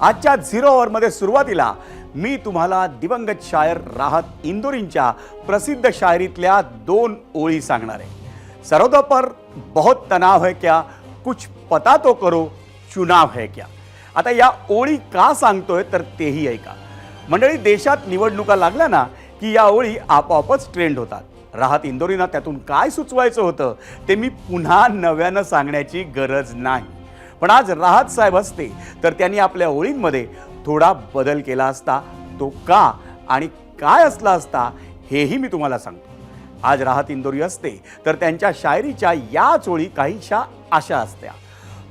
आजच्या 0 ओव्हरमध्ये सुरुवातीला मी तुम्हाला दिवंगत शायर राहत इंदोरींच्या प्रसिद्ध शायरीतल्या 2 ओळी सांगणार आहे। सरोदों पर बहुत तनाव है क्या, कुछ पता तो करो, चुनाव है क्या। आता या ओळी का सांगतोय तर तेही ऐका। मंडळी, देशात निवडणुका लागल्या ना की या ओळी आपोआपच ट्रेंड होतात। राहत इंदोरींना त्यातून काय सुचवायचं होतं ते मी पुन्हा नव्यानं सांगण्याची गरज नाही, पण आज राहत साहेब असते तर त्यांनी आपल्या ओळींमध्ये थोडा बदल केला असता। तो का आणि काय असला असता हेही मी तुम्हाला सांगतो। आज राहत इंदोरी असते तर त्यांच्या शायरीच्या याच ओळी काहीशा अशा असत्या।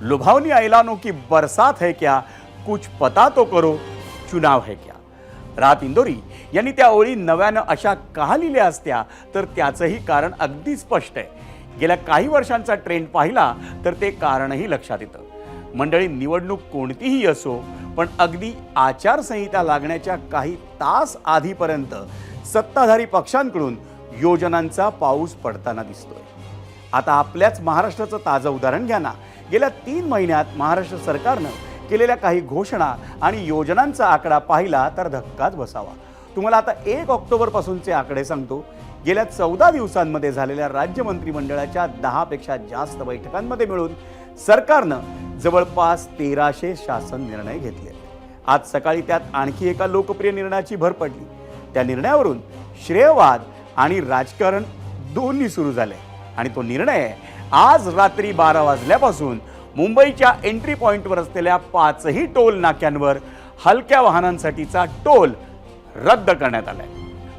लुभावनी ऐलानों की बरसात है क्या, कुछ पता तो करो, चुनाव है क्या। राहत इंदोरी यांनी त्या ओळी नव्यानं अशा का लिहिल्या असत्या तर त्याचंही कारण अगदी स्पष्ट आहे। गेल्या काही वर्षांचा ट्रेंड पाहिला तर ते कारणही लक्षात येतं। मंडळी, निवडणूक कोणतीही असो, पण अगदी आचारसंहिता लागण्याच्या काही तास आधीपर्यंत सत्ताधारी पक्षांकडून योजनांचा पाऊस पडताना दिसतोय। आता आपल्याच महाराष्ट्राचं ताजं उदाहरण घ्या ना। गेल्या 3 महिन्यात महाराष्ट्र सरकारनं केलेल्या काही घोषणा आणि योजनांचा आकडा पाहिला तर धक्काच बसावा। तुम्हाला आता 1 ऑक्टोबर पासूनचे आकडे सांगतो। गेल्या 14 दिवसांमध्ये झालेल्या राज्य मंत्रिमंडळाच्या 10 पेक्षा जास्त बैठकांमध्ये मिळून सरकारनं जवळपास 1300 शासन निर्णय घेतले। आज सकाळी त्यात आणखी एका लोकप्रिय निर्णयाची भर पडली। त्या निर्णयावरून श्रेयवाद आणि राजकारण दोन्ही सुरू झाले आणि तो निर्णय आज रात्री 12 वाजल्यापासून मुंबईच्या एंट्री पॉइंटवर असलेल्या 5ही टोल नाक्यांवर हलक्या वाहनांसाठीचा टोल रद्द करण्यात आलाय।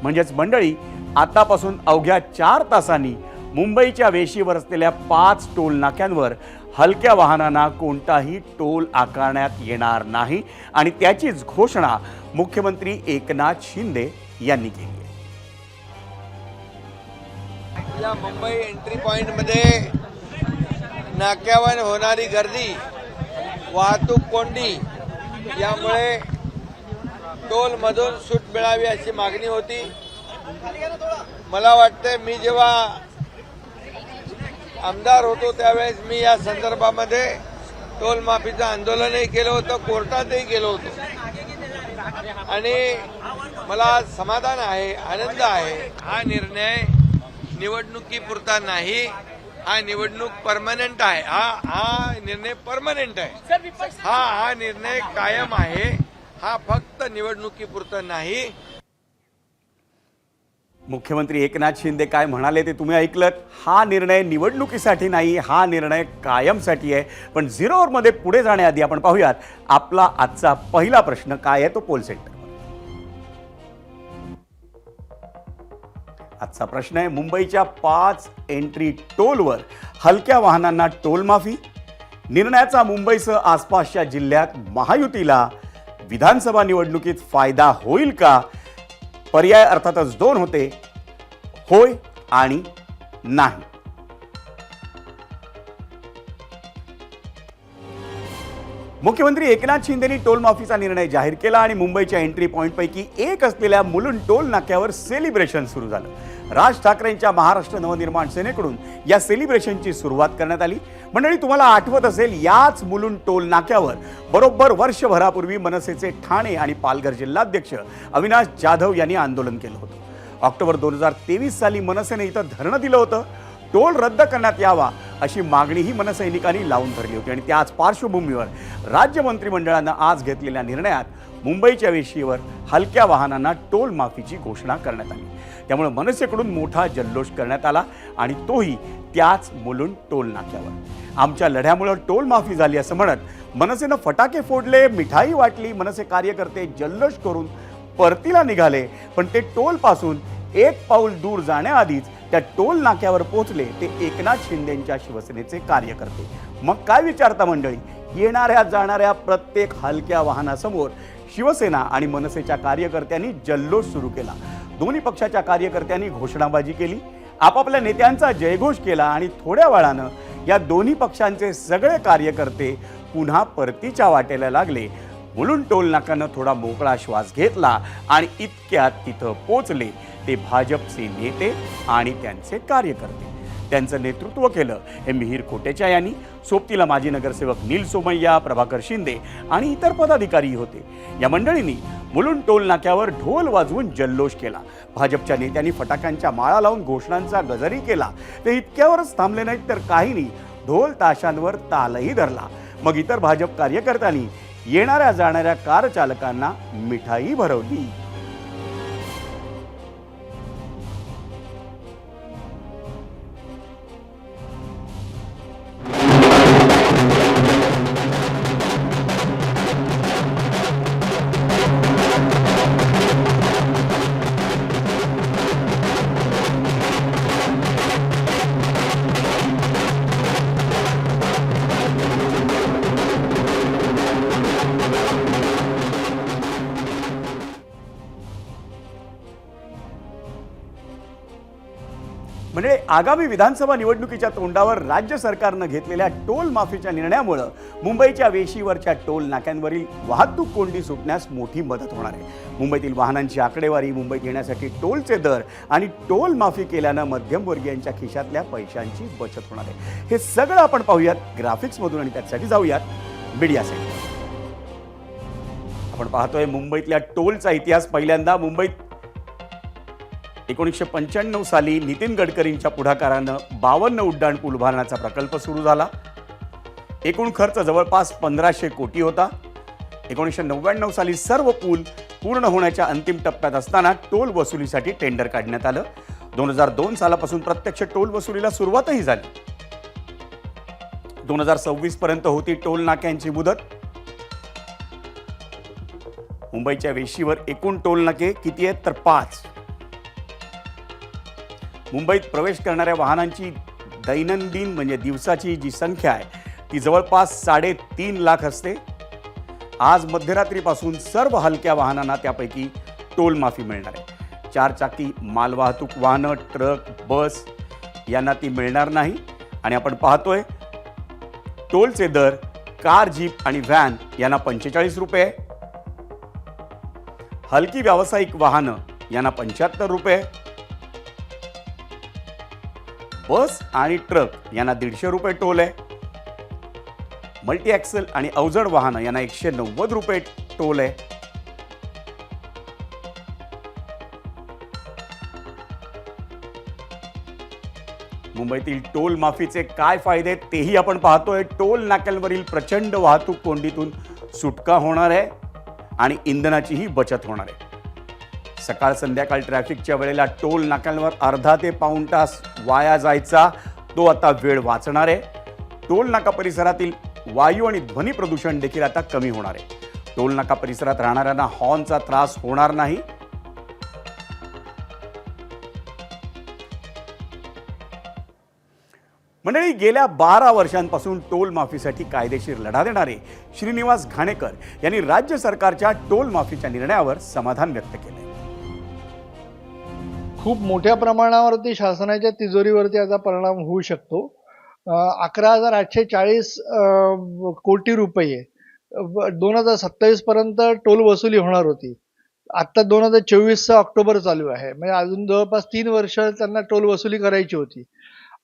म्हणजेच मंडळी, आतापासून अवघ्या 4 तासांनी मुंबईच्या वेशीवर असलेल्या 5 टोल नाक्यांवर हलक्या वाहनांना कोणताही टोल आकारण्यात येणार नाही आणि त्याचीच घोषणा मुख्यमंत्री एकनाथ शिंदे यांनी केली आहे। या मुंबई एंट्री पॉइंट मध्ये नाक्यावर होणारी गर्दी, वाहतूक कोंडी यामुळे टोल मधून सूट मिळावी अशी मागणी होती। मला वाटते मी जेव्हा आमदार होतो त्यावेळेस मी या संदर्भामध्ये टोल माफीचं आंदोलनही केलं होतं, कोर्टातही गेलो होतो आणि मला समाधान आहे, आनंद आहे। हा निर्णय निवडणुकीपुरता नाही, हा निवडणूक परमनंट आहे। हा निर्णय परमनंट आहे। हा निर्णय कायम आहे। हा फक्त निवडणुकीपुरता नाही। मुख्यमंत्री एकनाथ शिंदे काय म्हणाले ते तुम्ही ऐकलत। हा निर्णय निवडणुकीसाठी नाही, हा निर्णय कायमसाठी आहे। पण 0 ओव्हरमध्ये पुढे जाण्याआधी आपण पाहूयात आपला आजचा पहिला प्रश्न काय आहे तो पोल सेंटर। आजचा प्रश्न आहे, मुंबईच्या 5 एंट्री टोलवर हलक्या वाहनांना टोल माफी। निर्णयाचा मुंबईसह आसपासच्या जिल्ह्यात महायुतीला विधानसभा निवडणुकीत फायदा होईल का? पर्याय अर्थातच 2 होते, होय आणि नाही। मुख्यमंत्री एकनाथ शिंदेनी टोल माफीचा निर्णय जाहीर केला आणि मुंबईच्या एंट्री पॉइंट पैकी एक असलेल्या मुलुंड टोल नाक्यावर सेलिब्रेशन सुरू झालं। राज ठाकरेंच्या महाराष्ट्र नवनिर्माण सेनेकडून या सेलिब्रेशनची सुरुवात करण्यात आली। मंडळी, तुम्हाला आठवत असेल, याच मुलुंड टोल नाक्यावर बरोबर वर्षभरापूर्वी मनसेचे ठाणे आणि पालघर जिल्हाध्यक्ष अविनाश जाधव यांनी आंदोलन केलं होतं। ऑक्टोबर 2023 साली मनसेने इथं धरणं दिलं होतं। टोल रद्द करण्यात यावा अशी मागणीही मनसैनिकांनी लावून धरली होती आणि त्याच पार्श्वभूमीवर राज्य मंत्रिमंडळानं आज घेतलेल्या निर्णयात मुंबईच्या वेशीवर हलक्या वाहनांना टोल माफीची घोषणा करण्यात आली। त्यामुळे मनसेकडून मोठा जल्लोष करण्यात आला आणि तोही त्याच मुलुंड टोल नाक्यावर। आमच्या लढ्यामुळे टोल माफी झाली असं म्हणत मनसेनं फटाके फोडले, मिठाई वाटली। मनसे कार्यकर्ते जल्लोष करून परतीला निघाले, पण ते टोल पासून 1 पाऊल दूर जाण्याआधीच त्या टोल नाक्यावर पोहोचले ते एकनाथ शिंदेंच्या शिवसेनेचे कार्यकर्ते। मग काय विचारता मंडळी, येणाऱ्या जाणाऱ्या प्रत्येक हलक्या वाहनासमोर शिवसेना आणि मनसेच्या कार्यकर्त्यांनी जल्लोष सुरू केला। दोन्ही पक्षाच्या कार्यकर्त्यांनी घोषणाबाजी केली, आपापल्या नेत्यांचा जयघोष केला आणि थोड्या वेळानं या दोन्ही पक्षांचे सगळे कार्यकर्ते पुन्हा परतीच्या वाटेला लागले। मुलुंड टोल नाक्यानं थोडा मोकळा श्वास घेतला आणि इतक्यात तिथं पोचले ते भाजपचे नेते आणि त्यांचे कार्यकर्ते। त्यांचं नेतृत्व केलं हे मिहीर खोटेचा यांनी, सोबतीला माजी नगरसेवक नील सोमय्या, प्रभाकर शिंदे आणि इतर पदाधिकारी होते. या मंडळींनी मुलुंड टोल नाक्यावर ढोल वाजवून जल्लोष केला. भाजपच्या नेत्यांनी फटाक्यांच्या माळा लावून घोषणांचा गजरही केला. ते इतक्यावरच थांबले नाहीत तर काहींनी ढोल ताशांवर तालही धरला. मग इतर भाजप कार्यकर्त्यांनी येणाऱ्या जाणाऱ्या कार चालकांना मिठाई भरवली. म्हणजे आगामी विधानसभा निवडणुकीच्या तोंडावर राज्य सरकारनं घेतलेल्या टोल माफीच्या निर्णयामुळे मुंबईच्या वेशीवरच्या टोल नाक्यांवरील वाहतूक कोंडी सुटण्यास मोठी मदत होणार आहे. मुंबईतील वाहनांची आकडेवारी, मुंबईत येण्यासाठी टोलचे दर आणि टोल माफी केल्यानं मध्यमवर्गीयांच्या खिशातल्या पैशांची बचत होणार आहे. हे सगळं आपण पाहूयात ग्राफिक्समधून आणि त्यासाठी जाऊयात मीडिया सेंटर. आपण पाहतोय मुंबईतल्या टोलचा इतिहास. पहिल्यांदा मुंबईत 1995 साली नितीन गडकरींच्या पुढाकारानं 52 उड्डाण पूल उभारण्याचा प्रकल्प सुरू झाला. एकूण खर्च जवळपास 1500 कोटी होता. 1999 साली सर्व पूल पूर्ण होण्याच्या अंतिम टप्प्यात असताना टोल वसुलीसाठी टेंडर काढण्यात आलं. 2002 सालापासून प्रत्यक्ष टोल वसुलीला सुरुवातही झाली. 2026 पर्यंत होती टोल नाक्यांची मुदत. मुंबईच्या वेशीवर एकूण टोल नाके किती आहेत तर 5. मुंबईत प्रवेश करणाऱ्या वाहनांची दैनंदिन म्हणजे दिवसाची जी संख्या आहे ती जवळपास 3.5 लाख असते. आज मध्यरात्रीपासून सर्व हलक्या वाहनांना त्यापैकी टोल माफी मिळणार आहे. 4 चाकी मालवाहतूक वाहनं, ट्रक, बस यांना ती मिळणार नाही. आणि आपण पाहतोय टोलचे दर कार, जीप आणि व्हॅन यांना 45 रुपये, हलकी व्यावसायिक वाहनं यांना 75 रुपये, बस आणि ट्रक यांना 150 रुपये टोल आहे. मल्टी ॲक्सल आणि अवजड वाहनं यांना 190 रुपये टोल आहे. मुंबईतील टोल माफीचे काय फायदे तेही आपण पाहतोय. टोल नाक्यांवरील प्रचंड वाहतूक कोंडीतून सुटका होणार आहे आणि इंधनाचीही बचत होणार आहे. सकाळ संध्याकाळ ट्रॅफिकच्या वेळेला टोल नाक्यांवर अर्धा ते पाऊण तास वाया जायचा तो आता वेळ वाचणार आहे. टोल नाका परिसरातील वायू आणि ध्वनी प्रदूषण देखील आता कमी होणार आहे. टोल नाका परिसरात राहणाऱ्यांना हॉर्नचा त्रास होणार नाही. मंडळी, गेल्या 12 वर्षांपासून टोल माफीसाठी कायदेशीर लढा देणारे श्रीनिवास घाणेकर यांनी राज्य सरकारच्या टोल माफीच्या निर्णयावर समाधान व्यक्त केले. खूप मोठ्या प्रमाणावरती शासनाच्या तिजोरीवरती याचा परिणाम होऊ शकतो. 11,840 कोटी रुपये 2027 पर्यंत टोल वसुली होणार होती. आत्ता 2024 ऑक्टोबर चालू आहे, म्हणजे अजून जवळपास 3 वर्ष त्यांना टोल वसुली करायची होती.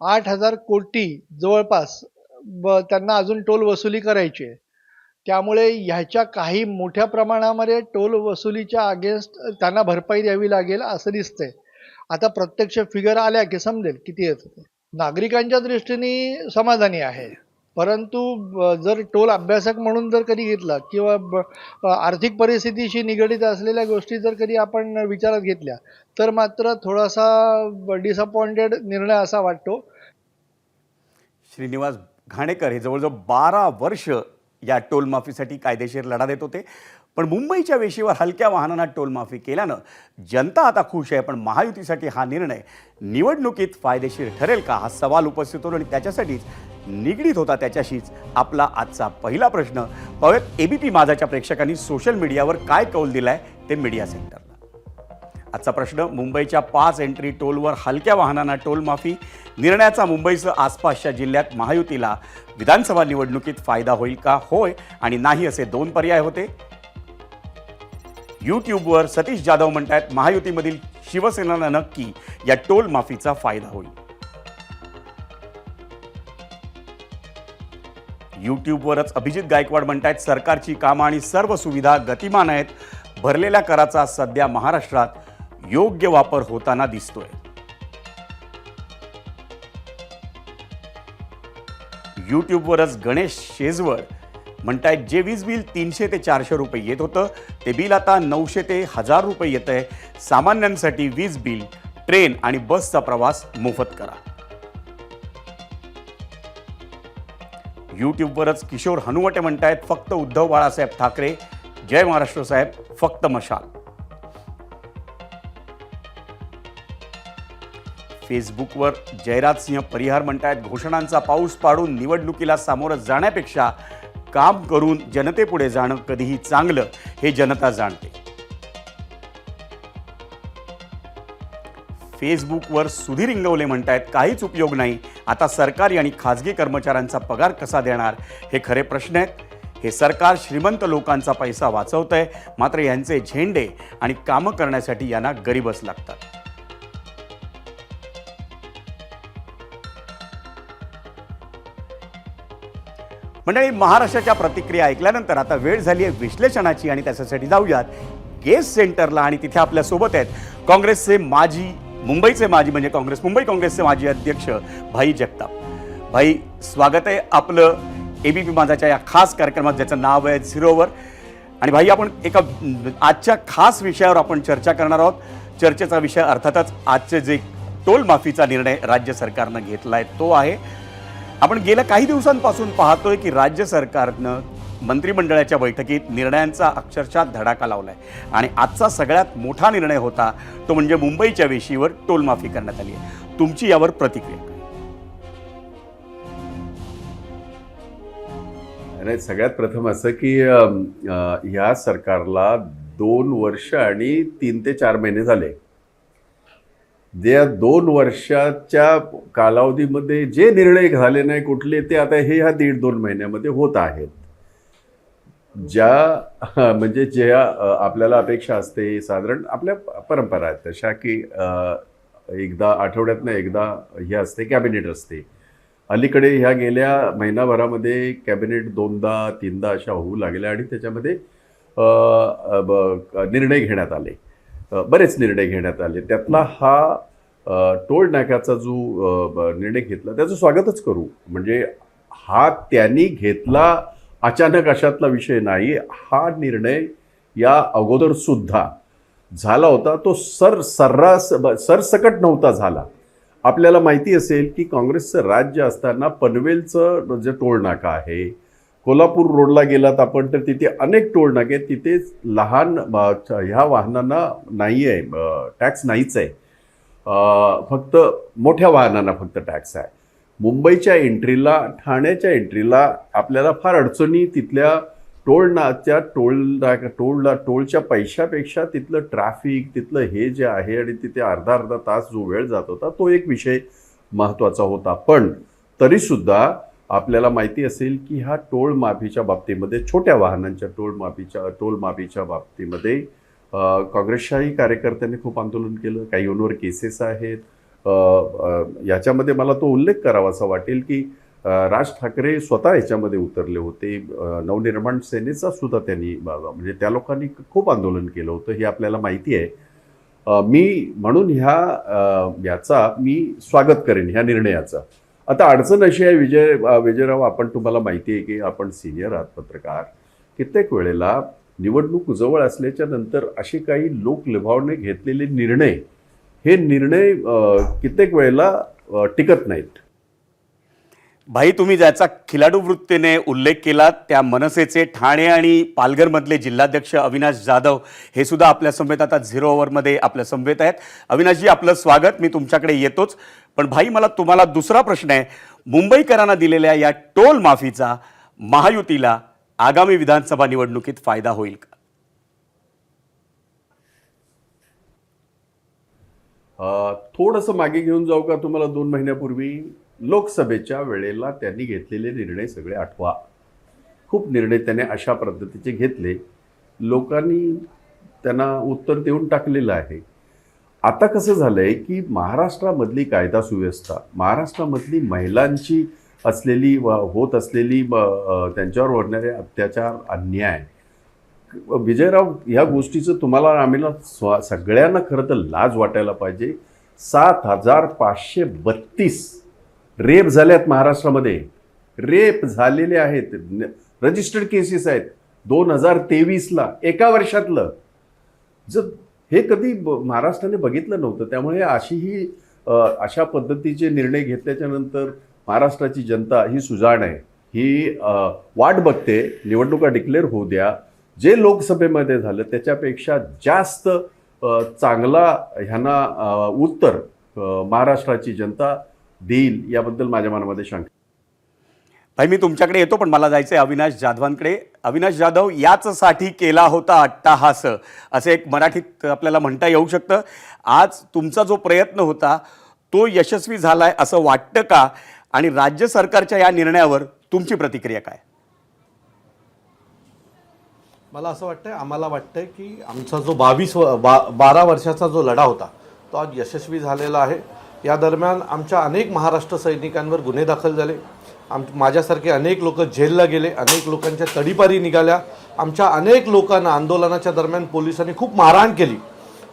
8,000 कोटी जवळपास त्यांना अजून टोल वसुली करायची आहे. त्यामुळे ह्याच्या काही मोठ्या प्रमाणामध्ये टोल वसुलीच्या अगेन्स्ट त्यांना भरपाई द्यावी लागेल असं दिसतंय. आता प्रत्यक्ष फिगर आल्या की समजेल किती येत होते. नागरिकांच्या दृष्टीने समाधानी आहे, परंतु जर टोल अभ्यासक म्हणून जर कधी घेतला किंवा आर्थिक परिस्थितीशी निगडीत असलेल्या गोष्टी जर कधी आपण विचारात घेतल्या तर मात्र थोडासा डिसअपॉइंटेड निर्णय असा वाटतो. श्रीनिवास घाणेकर हे जवळजवळ 12 वर्ष या टोल माफीसाठी कायदेशीर लढा देत होते. पण मुंबईच्या वेशीवर हलक्या वाहनांना टोल माफी केल्यानं जनता आता खुश आहे. पण महायुतीसाठी हा निर्णय निवडणुकीत फायदेशीर ठरेल का हा सवाल उपस्थित होतो आणि त्याच्यासाठीच निगडीत होता त्याच्याशीच आपला आजचा पहिला प्रश्न. पाहूयात एबीपी माझाच्या प्रेक्षकांनी सोशल मीडियावर काय कौल दिलाय ते मीडिया सेंटरला. आजचा प्रश्न, मुंबईच्या 5 एंट्री टोलवर हलक्या वाहनांना टोल माफी निर्णयाचा मुंबईसह आसपासच्या जिल्ह्यात महायुतीला विधानसभा निवडणुकीत फायदा होईल का? होय आणि नाही असे 2 पर्याय होते. यूट्यूबवर सतीश जाधव म्हणतायत महायुतीमधील शिवसेनेला नक्की या टोल माफीचा फायदा होईल. यूट्यूबवरच अभिजित गायकवाड म्हणतायत सरकारची कामं आणि सर्व सुविधा गतिमान आहेत. भरलेल्या कराचा सध्या महाराष्ट्रात योग्य वापर होताना दिसतोय. यूट्यूबवरच गणेश शेजवळ म्हणतायत जे वीज बिल 300 ते 400 रुपये येत होतं ते बिल आता 900 ते 1000 रुपये येत आहे. सामान्यांसाठी वीज बिल, ट्रेन आणि बसचा प्रवास मोफत करा. यूट्यूबवरच किशोर हनुवटे म्हणतायत फक्त उद्धव बाळासाहेब ठाकरे, जय महाराष्ट्र साहेब, फक्त मशाल. फेसबुकवर जयराज सिंह परिहार म्हणतायत घोषणांचा पाऊस पाडून निवडणुकीला सामोरं जाण्यापेक्षा काम करून जनतेपुढे जाणं कधीही चांगलं हे जनता जाणते. फेसबुकवर सुधीर इंगवले म्हणतायत काहीच उपयोग नाही, आता सरकारी आणि खाजगी कर्मचाऱ्यांचा पगार कसा देणार हे खरे प्रश्न आहेत. हे सरकार श्रीमंत लोकांचा पैसा वाचवतंय, मात्र यांचे झेंडे आणि कामं करण्यासाठी यांना गरीबच लागतात. मंडळी, महाराष्ट्राच्या प्रतिक्रिया ऐकल्यानंतर आता वेळ झाली आहे विश्लेषणाची आणि त्याच्यासाठी जाऊयात गेस्ट सेंटरला. आणि तिथे आपल्या सोबत आहेत काँग्रेसचे मुंबई काँग्रेसचे माजी अध्यक्ष भाई जगताप. भाई, स्वागत आहे आपलं एबीपी माझाच्या या खास कार्यक्रमात ज्याचं नाव आहे झिरोवर. आणि भाई, आपण एका आजच्या खास विषयावर आपण चर्चा करणार आहोत. चर्चेचा विषय अर्थातच आजचे जे टोल माफीचा निर्णय राज्य सरकारनं घेतला आहे तो आहे. आपण गेल्या काही दिवसांपासून पाहतोय की राज्य सरकारनं मंत्रिमंडळाच्या बैठकीत निर्णयांचा अक्षरशः धडाका लावलाय आणि आजचा सगळ्यात मोठा निर्णय होता तो म्हणजे मुंबईच्या वेशीवर टोल माफी करण्यात आली आहे. तुमची यावर प्रतिक्रिया काय? नाही, सगळ्यात प्रथम असं की ह्या सरकारला 2 वर्ष आणि 3 ते 4 महिने झाले. या 2 वर्षाच्या कालावधीमध्ये जे निर्णय झाले नाही कुठले ते आता ह्या 1.5-2 महिन्यामध्ये होत आहेत. म्हणजे ज्या आपल्याला अपेक्षा असते, साधारण आपल्या परंपरा आहेत तशा की एकदा आठवड्यातनं एकदा हे असते, कॅबिनेट असते. अलीकडे ह्या गेल्या महिनाभरामध्ये कॅबिनेट 2दा-3दा अशा होऊ लागल्या आणि त्याच्यामध्ये निर्णय घेण्यात आले, बरेच निर्णय घेण्यात आले. त्यातला हा टोल नाक्याचा जो निर्णय घेतला त्याचं स्वागतच करू. म्हणजे हा त्यांनी घेतला अचानक अशातला विषय नाही. हा निर्णय या अगोदर सुद्धा झाला होता, तो सरसकट नव्हता झाला. आपल्याला माहिती असेल की काँग्रेसचं राज्य असताना पनवेलचं जे टोल नाका आहे, कोल्हापूर रोडला गेलात आपण तर तिथे अनेक टोल नाके, तिथे लहान ह्या वाहनांना नाही आहे टॅक्स, नाहीच आहे. फक्त मोठ्या वाहनांना फक्त टॅक्स आहे. मुंबईच्या एंट्रीला, ठाण्याच्या एंट्रीला आपल्याला फार अडचणी तिथल्या टोलच्या पैशापेक्षा तिथलं ट्रॅफिक, तिथलं हे जे आहे आणि तिथे अर्धा तास जो वेळ जात होता तो एक विषय महत्त्वाचा होता. पण तरीसुद्धा आपल्याला माहिती असेल की ह्या टोल माफीच्या बाबतीमध्ये, छोट्या वाहनांच्या टोल माफीच्या बाबतीमध्ये काँग्रेसच्याही कार्यकर्त्यांनी खूप आंदोलन केलं. काही युनवर केसेस आहेत. याच्यामध्ये मला तो उल्लेख करावासा वाटेल की राज ठाकरे स्वतः याच्यामध्ये उतरले होते. नवनिर्माण सेनेचा सुद्धा त्यांनी, म्हणजे त्या लोकांनी खूप आंदोलन केलं होतं, हे आपल्याला माहिती आहे. म्हणून याचा मी स्वागत करेन ह्या निर्णयाचं. आता अडचण अशी आहे विजयराव, तुम्हाला माहिती आहे की आपण सिनियर आहात पत्रकार. कित्येक वेळेला निवडणूक जवळ असल्याच्या नंतर असे काही लोक लभावणे घेतलेले निर्णय, हे निर्णय कित्येक वेळेला टिकत नाहीत. भाई, तुम्ही ज्याचा खिलाडू वृत्तीने उल्लेख केला त्या मनसेचे ठाणे आणि पालघरमधले जिल्हाध्यक्ष अविनाश जाधव हे सुद्धा आपल्या समवेत आता झिरो ओव्हरमध्ये आपल्या समवेत आहेत. अविनाशजी, आपलं स्वागत. मी तुमच्याकडे येतोच, पण भाई मला तुम्हाला दुसरा प्रश्न आहे. मुंबईकरांना दिलेल्या या टोल माफीचा महायुतीला आगामी विधानसभा निवडणुकीत फायदा होईल का? थोडंसं मागे घेऊन जाऊ का तुम्हाला? 2 महिन्यापूर्वी लोकसभेच्या वेळेला त्यांनी घेतलेले निर्णय सगळे आठवा. खूप निर्णय त्याने अशा पद्धतीचे घेतले, लोकांनी त्यांना उत्तर देऊन टाकलेलं आहे. आता कसं झालंय की महाराष्ट्रामधली कायदा सुव्यवस्था, महाराष्ट्रामधली महिलांची असलेली होत असलेली त्यांच्यावर होणारे अत्याचार, अन्याय, विजयराव, या गोष्टीचं तुम्हाला आम्हाला सगळ्यांना खरं तर लाज वाटायला पाहिजे. 7,532 रेप झाल्यात महाराष्ट्रामध्ये. रेप झालेले आहेत, रजिस्टर्ड केसेस आहेत 2023ला, एका वर्षातलं. जर हे कधी महाराष्ट्राने बघितलं नव्हतं. त्यामुळे अशा पद्धतीचे निर्णय घेतल्याच्या नंतर महाराष्ट्राची जनता ही सुजाण आहे, ही वाट बघते. निवडणुका डिक्लेअर होऊ द्या. जे लोकसभेमध्ये झालं त्याच्यापेक्षा जास्त चांगला ह्यांना उत्तर महाराष्ट्राची जनता देईल याबद्दल माझ्या मनामध्ये शंका. भाई, मी तुमच्याकडे येतो, पण मला जायचं आहे अविनाश जाधवांकडे. अविनाश जाधव, याचसाठी केला होता अट्टाहास, असे एक मराठीत आपल्याला म्हणता येऊ शकतं. आज तुमचा जो प्रयत्न होता तो यशस्वी झालाय असं वाटतं का? आणि राज्य सरकारच्या या निर्णयावर तुमची प्रतिक्रिया काय? मला असं वाटतंय, आम्हाला वाटतंय की आमचा जो 12 वर्षाचा जो लढा होता तो आज यशस्वी झालेला आहे. या दरम्यान आमच्या अनेक महाराष्ट्र सैनिकांवर गुन्हे दाखल झाले. माझ्यासारखे अनेक लोक जेलला गेले, अनेक लोकांच्या तडीपारी निघाल्या. आमच्या अनेक लोकांना आंदोलनाच्या दरम्यान पोलिसांनी खूप मारहाण केली.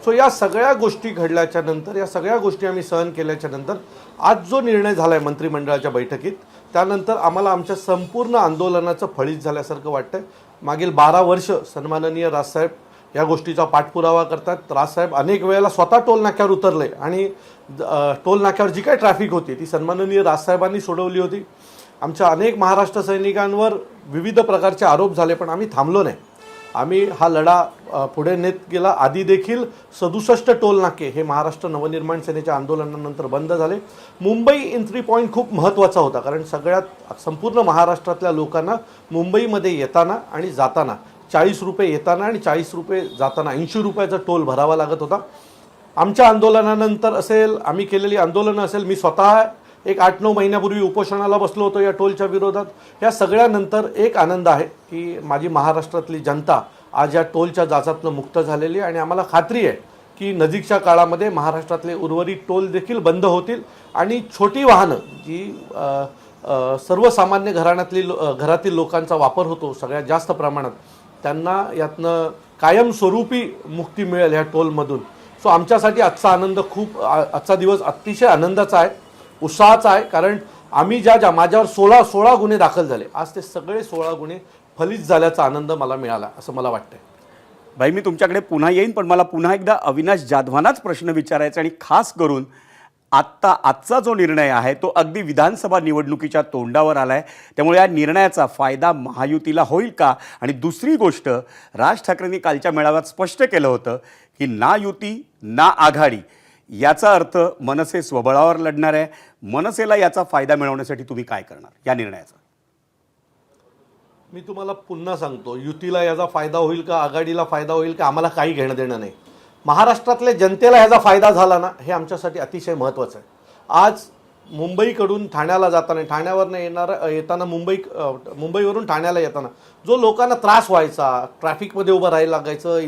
सो या सगळ्या गोष्टी घडल्याच्या नंतर, या सगळ्या गोष्टी आम्ही सहन केल्याच्या नंतर आज जो निर्णय झाला आहे मंत्रिमंडळाच्या बैठकीत, त्यानंतर आम्हाला आमच्या संपूर्ण आंदोलनाचं फळीत झाल्यासारखं वाटतंय. मागील 12 वर्ष सन्माननीय राजसाहेब या गोष्टीचा पाठपुरावा करतात. राजसाहेब अनेक वेळेला स्वतः टोल नाक्यावर उतरले आणि टोल नाक्यावर जी काही ट्रॅफिक होती ती सन्माननीय राजसाहेबांनी सोडवली होती. आमच्या अनेक महाराष्ट्र सैनिकांवर विविध प्रकारचे आरोप झाले, पण आम्ही थांबलो नाही. आम्ही हा लढा पुढे नेत गेला. आधी देखील 67 टोल नाके हे महाराष्ट्र नवनिर्माण सेनेच्या आंदोलनानंतर बंद झाले. मुंबई एंट्री पॉईंट खूप महत्त्वाचा होता, कारण संपूर्ण महाराष्ट्रातल्या लोकांना मुंबईमध्ये येताना आणि जाताना 40 रुपये येताना आणि 40 रुपये जाताना 80 रुपयाचा टोल भरावा लागत होता. आमच्या आंदोलनानंतर असेल, आम्ही केलेली आंदोलनं असेल, मी स्वतः एक 8-9 महिन्यापूर्वी उपोषणाला बसलो होतो या टोलच्या विरोधात. या सगळ्यानंतर एक आनंद आहे की माझी महाराष्ट्रातली जनता आज या टोलच्या जाचातनं मुक्त झालेली आहे आणि आम्हाला खात्री आहे की नजीकच्या काळामध्ये महाराष्ट्रातले उर्वरित टोल देखील बंद होतील आणि छोटी वाहनं जी सर्वसामान्य घरातील लोकांचा वापर होतो सगळ्यात जास्त प्रमाणात, त्यांना यातनं कायमस्वरूपी मुक्ती मिळेल ह्या टोलमधून. सो आमच्यासाठी आजचा दिवस अतिशय आनंदाचा आहे, उत्साहाचा आहे, कारण आम्ही माझ्यावर 16 गुन्हे दाखल झाले, आज ते सगळे 16 गुन्हे फलित झाल्याचा आनंद मला मिळाला असं मला वाटतंय. भाई, मी तुमच्याकडे पुन्हा येईन, पण मला पुन्हा एकदा अविनाश जाधवांनाच प्रश्न विचारायचा, आणि खास करून आजचा जो निर्णय आहे तो अगदी विधानसभा निवडणुकीच्या तोंडावर आलाय, त्यामुळे या निर्णयाचा फायदा महायुतीला होईल का? आणि दुसरी गोष्ट, राज ठाकरेंनी कालच्या मेळाव्यात स्पष्ट केलं होतं की ना युती ना आघाडी, याचा अर्थ मनसे स्वबळावर लढणार आहे. मनसेला याचा फायदा मिळवण्यासाठी तुम्ही काय करणार या निर्णयाचा? मी तुम्हाला पुन्हा सांगतो, युतीला याचा फायदा होईल का, आघाडीला फायदा होईल का, आम्हाला काही घेणं देणं नाही. महाराष्ट्रातल्या जनतेला ह्याचा फायदा झाला ना, हे आमच्यासाठी अतिशय महत्त्वाचं आहे. आज मुंबईकडून ठाण्याला जाताना, ठाण्यावरनं येताना मुंबईवरून ठाण्याला येताना जो लोकांना त्रास व्हायचा, ट्रॅफिकमध्ये उभं राहायला लागायचं,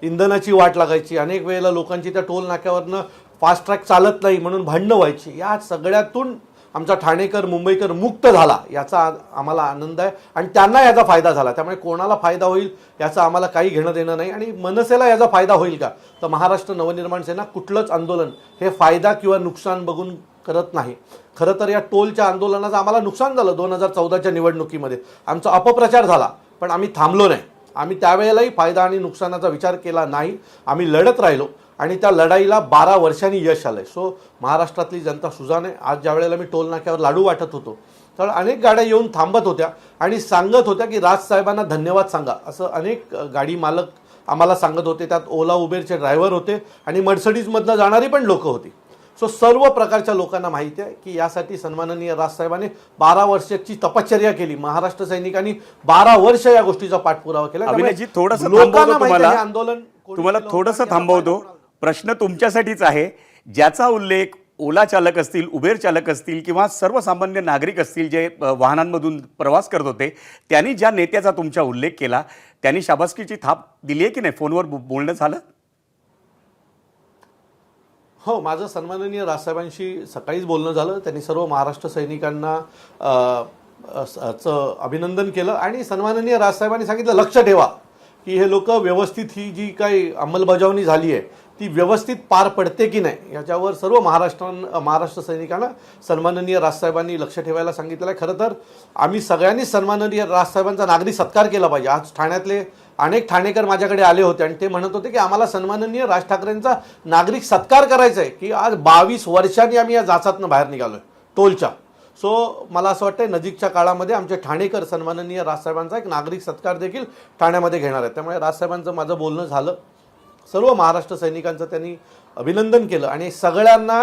इंधनाची वाट लागायची, अनेक वेळेला लोकांची त्या टोल नाक्यावरनं फास्ट ट्रॅक चालत नाही म्हणून भांडणं व्हायची, या सगळ्यातून आमचा ठाणेकर मुंबईकर मुक्त झाला याचा आम्हाला आनंद आहे आणि त्यांना याचा फायदा झाला. त्यामुळे कोणाला फायदा होईल याचा आम्हाला काही घेणं देणं नाही. आणि मनसेला याचा फायदा होईल का, तर महाराष्ट्र नवनिर्माण सेना कुठलंच आंदोलन हे फायदा किंवा नुकसान बघून करत नाही. खरं तर या टोलच्या आंदोलनाचं आम्हाला नुकसान झालं 2014च्या निवडणुकीमध्ये, आमचा अपप्रचार झाला, पण आम्ही थांबलो नाही. आम्ही त्यावेळेलाही फायदा आणि नुकसानाचा विचार केला नाही, आम्ही लढत राहिलो आणि त्या लढाईला 12 वर्षांनी यश आलंय. सो महाराष्ट्रातली जनता सुजाण आहे. आज ज्या वेळेला मी टोल नाक्यावर लाडू वाटत होतो तर अनेक गाड्या येऊन थांबत होत्या आणि सांगत होत्या की राजसाहेबांना धन्यवाद सांगा, असं अनेक गाडी मालक आम्हाला सांगत होते. त्यात ओला उबेरचे ड्रायव्हर होते आणि मर्सडीजमधनं जाणारी पण लोक होती. सो सर्व प्रकारच्या लोकांना माहिती आहे की यासाठी सन्माननीय राजसाहेबांनी 12 वर्षाची तपश्चर्या केली. महाराष्ट्र सैनिकांनी 12 वर्ष या गोष्टीचा पाठपुरावा केला. अविनाशजी, थोडंसं तुम्हाला थोडंसं थांबवतो. प्रश्न तुमच्यासाठीच आहे. ज्याचा उल्लेख ओला चालक असतील, उबेर चालक असतील किंवा सर्वसामान्य नागरिक असतील जे वाहनांमधून प्रवास करत होते, त्यांनी ज्या नेत्याचा तुमचा उल्लेख केला त्यांनी शाबासकीची थाप दिली आहे की नाही? फोनवर बोलणं झालं? हो, माझं सन्माननीय राजसाहेबांशी सकाळीच बोलणं झालं. त्यांनी सर्व महाराष्ट्र सैनिकांना चं अभिनंदन केलं आणि सन्माननीय राजसाहेबांनी सांगितलं, लक्ष ठेवा की हे लोक व्यवस्थित ही जी काही अंमलबजावणी झाली आहे ती व्यवस्थित पार पडते की नाही याच्यावर सर्व महाराष्ट्र सैनिकांना सन्माननीय राजसाहेबांनी लक्ष ठेवायला सांगितलेलं आहे. खरं तर आम्ही सगळ्यांनी सन्माननीय राजसाहेबांचा नागरिक सत्कार केला पाहिजे. आज ठाण्यातले अनेक ठाणेकर माझ्याकडे आले होते आणि ते म्हणत होते की आम्हाला सन्माननीय राज ठाकरेंचा नागरिक सत्कार करायचा आहे की आज 22 वर्षांनी आम्ही या जाचातनं बाहेर निघालो आहे टोलच्या. सो मला असं वाटतं नजीकच्या काळामध्ये आमचे ठाणेकर सन्माननीय राजसाहेबांचा एक नागरिक सत्कार देखील ठाण्यामध्ये घेणार आहेत. त्यामुळे राजसाहेबांचं माझं बोलणं झालं. सर्व महाराष्ट्र सैनिकांचं त्यांनी अभिनंदन केलं आणि सगळ्यांना